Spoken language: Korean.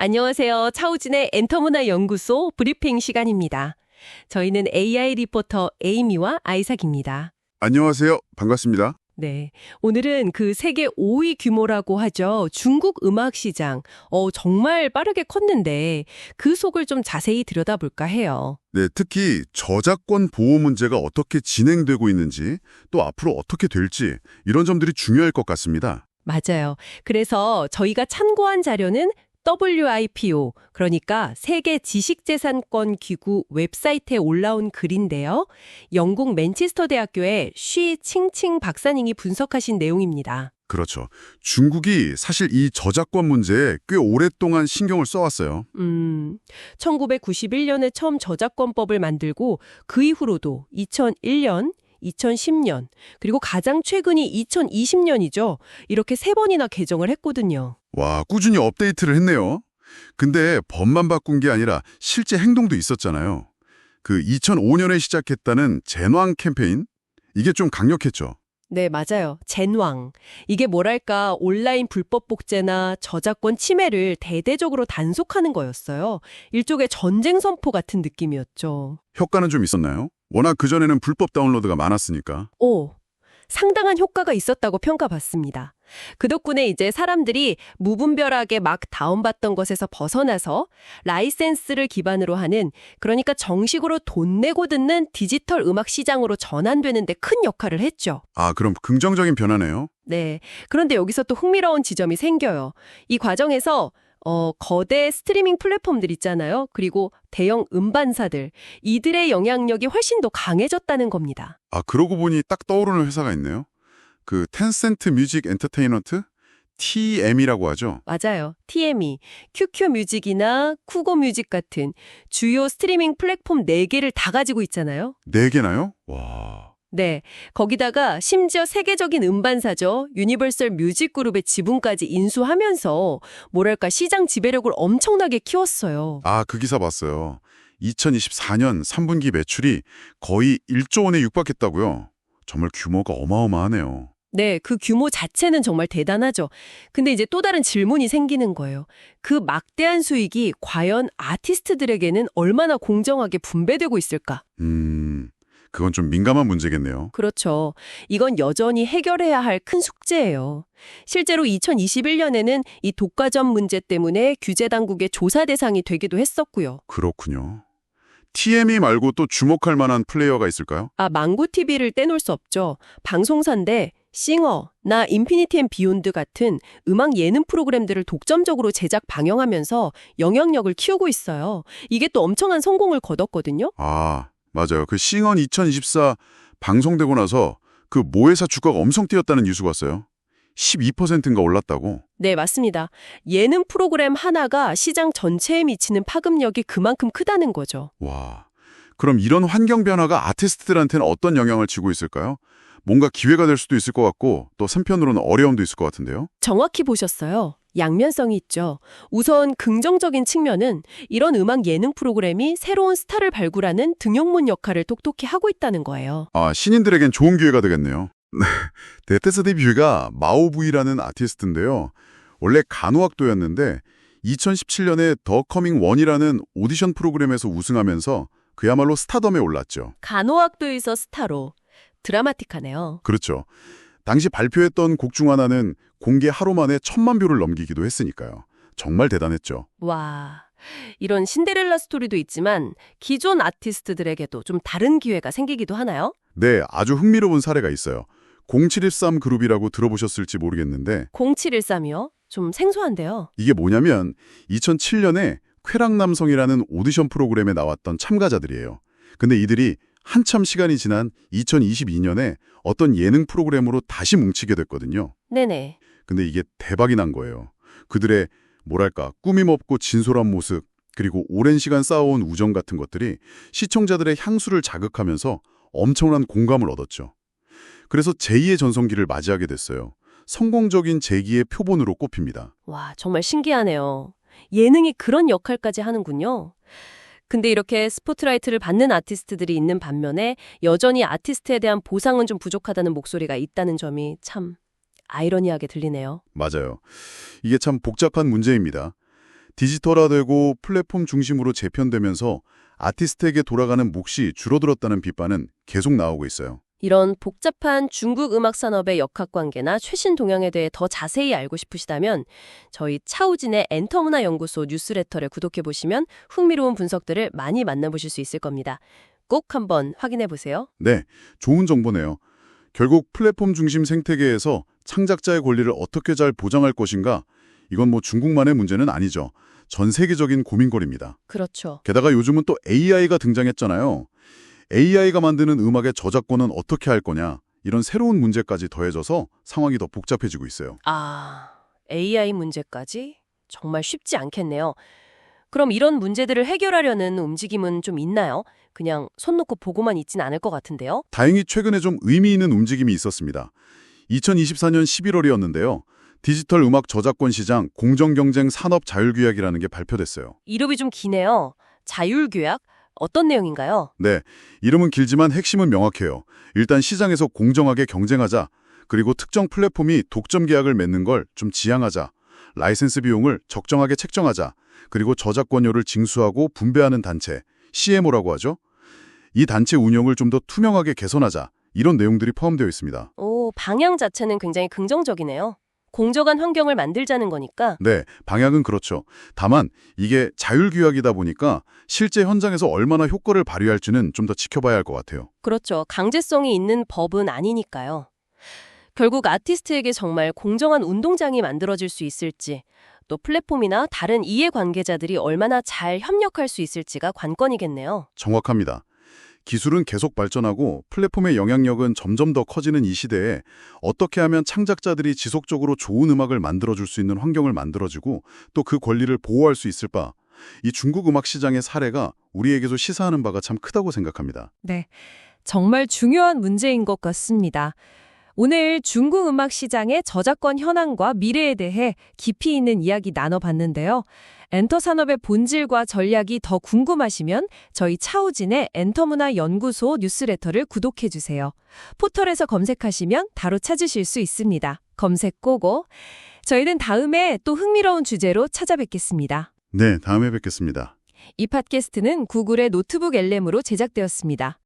안녕하세요. 차우진의 엔터문화 연구소 브리핑 시간입니다. 저희는 AI 리포터 에이미와 아이삭입니다. 안녕하세요. 반갑습니다. 네. 오늘은 그 세계 5위 규모라고 하죠. 중국 음악 시장. 정말 빠르게 컸는데 그 속을 좀 자세히 들여다볼까 해요. 네, 특히 저작권 보호 문제가 어떻게 진행되고 있는지, 또 앞으로 어떻게 될지 이런 점들이 중요할 것 같습니다. 맞아요. 그래서 저희가 참고한 자료는 WIPO, 그러니까 세계 지식재산권 기구 웹사이트에 올라온 글인데요. 영국 맨체스터 대학교의 쉬 칭칭 박사님이 분석하신 내용입니다. 그렇죠. 중국이 사실 이 저작권 문제에 꽤 오랫동안 신경을 써왔어요. 1991년에 처음 저작권법을 만들고 그 이후로도 2001년, 2010년, 그리고 가장 최근이 2020년이죠. 이렇게 3번이나 개정을 했거든요. 와, 꾸준히 업데이트를 했네요. 근데 법만 바꾼 게 아니라 실제 행동도 있었잖아요. 그 2005년에 시작했다는 젠왕 캠페인? 이게 좀 강력했죠. 네, 맞아요. 젠왕. 이게 뭐랄까 온라인 불법 복제나 저작권 침해를 대대적으로 단속하는 거였어요. 일종의 전쟁 선포 같은 느낌이었죠. 효과는 좀 있었나요? 워낙 그전에는 불법 다운로드가 많았으니까. 상당한 효과가 있었다고 평가받습니다. 그 덕분에 이제 사람들이 무분별하게 막 다운받던 것에서 벗어나서 라이센스를 기반으로 하는, 그러니까 정식으로 돈 내고 듣는 디지털 음악 시장으로 전환되는 데 큰 역할을 했죠. 아, 그럼 긍정적인 변화네요. 네. 그런데 여기서 또 흥미로운 지점이 생겨요. 이 과정에서 거대 스트리밍 플랫폼들 있잖아요. 그리고 대형 음반사들, 이들의 영향력이 훨씬 더 강해졌다는 겁니다. 아, 그러고 보니 딱 떠오르는 회사가 있네요. 그 텐센트 뮤직 엔터테인먼트? TM이라고 하죠. 맞아요. TME, QQ 뮤직이나 쿠고 뮤직 같은 주요 스트리밍 플랫폼 4개를 다 가지고 있잖아요. 4개나요? 와. 네. 거기다가 심지어 세계적인 음반사죠. 유니버설 뮤직 그룹의 지분까지 인수하면서 뭐랄까 시장 지배력을 엄청나게 키웠어요. 아, 그 기사 봤어요. 2024년 3분기 매출이 거의 1조 원에 육박했다고요. 정말 규모가 어마어마하네요. 네, 그 규모 자체는 정말 대단하죠. 근데 이제 또 다른 질문이 생기는 거예요. 그 막대한 수익이 과연 아티스트들에게는 얼마나 공정하게 분배되고 있을까? 그건 좀 민감한 문제겠네요. 그렇죠. 이건 여전히 해결해야 할 큰 숙제예요. 실제로 2021년에는 이 독과점 문제 때문에 규제 당국의 조사 대상이 되기도 했었고요. 그렇군요. TME 말고 또 주목할 만한 플레이어가 있을까요? 망고TV를 떼놓을 수 없죠. 방송사인데 싱어, 나 인피니티 앤 비욘드 같은 음악 예능 프로그램들을 독점적으로 제작 방영하면서 영향력을 키우고 있어요. 이게 또 엄청난 성공을 거뒀거든요. 아, 맞아요. 그 싱언 2024 방송되고 나서 그 모회사 주가가 엄청 뛰었다는 뉴스가 왔어요. 12%인가 올랐다고. 네, 맞습니다. 예능 프로그램 하나가 시장 전체에 미치는 파급력이 그만큼 크다는 거죠. 와, 그럼 이런 환경 변화가 아티스트들한테는 어떤 영향을 주고 있을까요? 뭔가 기회가 될 수도 있을 것 같고 또 한편으로는 어려움도 있을 것 같은데요. 정확히 보셨어요. 양면성이 있죠. 우선 긍정적인 측면은 이런 음악 예능 프로그램이 새로운 스타를 발굴하는 등용문 역할을 똑똑히 하고 있다는 거예요. 아, 신인들에겐 좋은 기회가 되겠네요. 데테스 데뷔가 마오부이라는 아티스트인데요. 원래 간호학도였는데 2017년에 더 커밍 원이라는 오디션 프로그램에서 우승하면서 그야말로 스타덤에 올랐죠. 간호학도에서 스타로. 드라마틱하네요. 그렇죠. 당시 발표했던 곡 중 하나는 공개 하루 만에 1000만 뷰를 넘기기도 했으니까요. 정말 대단했죠. 와, 이런 신데렐라 스토리도 있지만 기존 아티스트들에게도 좀 다른 기회가 생기기도 하나요? 네, 아주 흥미로운 사례가 있어요. 0713 그룹이라고 들어보셨을지 모르겠는데 0713이요? 좀 생소한데요. 이게 뭐냐면 2007년에 쾌락남성이라는 오디션 프로그램에 나왔던 참가자들이에요. 근데 이들이 한참 시간이 지난 2022년에 어떤 예능 프로그램으로 다시 뭉치게 됐거든요. 네네. 근데 이게 대박이 난 거예요. 그들의 뭐랄까 꾸밈 없고 진솔한 모습, 그리고 오랜 시간 쌓아온 우정 같은 것들이 시청자들의 향수를 자극하면서 엄청난 공감을 얻었죠. 그래서 제2의 전성기를 맞이하게 됐어요. 성공적인 재기의 표본으로 꼽힙니다. 와, 정말 신기하네요. 예능이 그런 역할까지 하는군요. 근데 이렇게 스포트라이트를 받는 아티스트들이 있는 반면에 여전히 아티스트에 대한 보상은 좀 부족하다는 목소리가 있다는 점이 참 아이러니하게 들리네요. 맞아요. 이게 참 복잡한 문제입니다. 디지털화되고 플랫폼 중심으로 재편되면서 아티스트에게 돌아가는 몫이 줄어들었다는 비판은 계속 나오고 있어요. 이런 복잡한 중국 음악 산업의 역학관계나 최신 동향에 대해 더 자세히 알고 싶으시다면 저희 차우진의 엔터문화 연구소 뉴스레터를 구독해 보시면 흥미로운 분석들을 많이 만나보실 수 있을 겁니다. 꼭 한번 확인해 보세요. 네, 좋은 정보네요. 결국 플랫폼 중심 생태계에서 창작자의 권리를 어떻게 잘 보장할 것인가? 이건 뭐 중국만의 문제는 아니죠. 전 세계적인 고민거리입니다. 그렇죠. 게다가 요즘은 또 AI가 등장했잖아요. AI가 만드는 음악의 저작권은 어떻게 할 거냐? 이런 새로운 문제까지 더해져서 상황이 더 복잡해지고 있어요. AI 문제까지? 정말 쉽지 않겠네요. 그럼 이런 문제들을 해결하려는 움직임은 좀 있나요? 그냥 손 놓고 보고만 있진 않을 것 같은데요. 다행히 최근에 좀 의미 있는 움직임이 있었습니다. 2024년 11월이었는데요. 디지털 음악 저작권 시장 공정경쟁 산업 자율규약이라는 게 발표됐어요. 이름이 좀 기네요. 자율규약? 어떤 내용인가요? 네, 이름은 길지만 핵심은 명확해요. 일단 시장에서 공정하게 경쟁하자. 그리고 특정 플랫폼이 독점 계약을 맺는 걸 좀 지양하자. 라이센스 비용을 적정하게 책정하자. 그리고 저작권료를 징수하고 분배하는 단체, CMO라고 하죠. 이 단체 운영을 좀 더 투명하게 개선하자. 이런 내용들이 포함되어 있습니다. 방향 자체는 굉장히 긍정적이네요. 공정한 환경을 만들자는 거니까. 네, 방향은 그렇죠. 다만 이게 자율규약이다 보니까 실제 현장에서 얼마나 효과를 발휘할지는 좀 더 지켜봐야 할 것 같아요. 그렇죠. 강제성이 있는 법은 아니니까요. 결국 아티스트에게 정말 공정한 운동장이 만들어질 수 있을지, 또 플랫폼이나 다른 이해관계자들이 얼마나 잘 협력할 수 있을지가 관건이겠네요. 정확합니다. 기술은 계속 발전하고 플랫폼의 영향력은 점점 더 커지는 이 시대에 어떻게 하면 창작자들이 지속적으로 좋은 음악을 만들어줄 수 있는 환경을 만들어주고 또 그 권리를 보호할 수 있을까? 이 중국 음악 시장의 사례가 우리에게도 시사하는 바가 참 크다고 생각합니다. 네, 정말 중요한 문제인 것 같습니다. 오늘 중국 음악 시장의 저작권 현황과 미래에 대해 깊이 있는 이야기 나눠봤는데요. 엔터 산업의 본질과 전략이 더 궁금하시면 저희 차우진의 엔터문화 연구소 뉴스레터를 구독해주세요. 포털에서 검색하시면 바로 찾으실 수 있습니다. 검색 고고. 저희는 다음에 또 흥미로운 주제로 찾아뵙겠습니다. 네, 다음에 뵙겠습니다. 이 팟캐스트는 구글의 노트북 LM으로 제작되었습니다.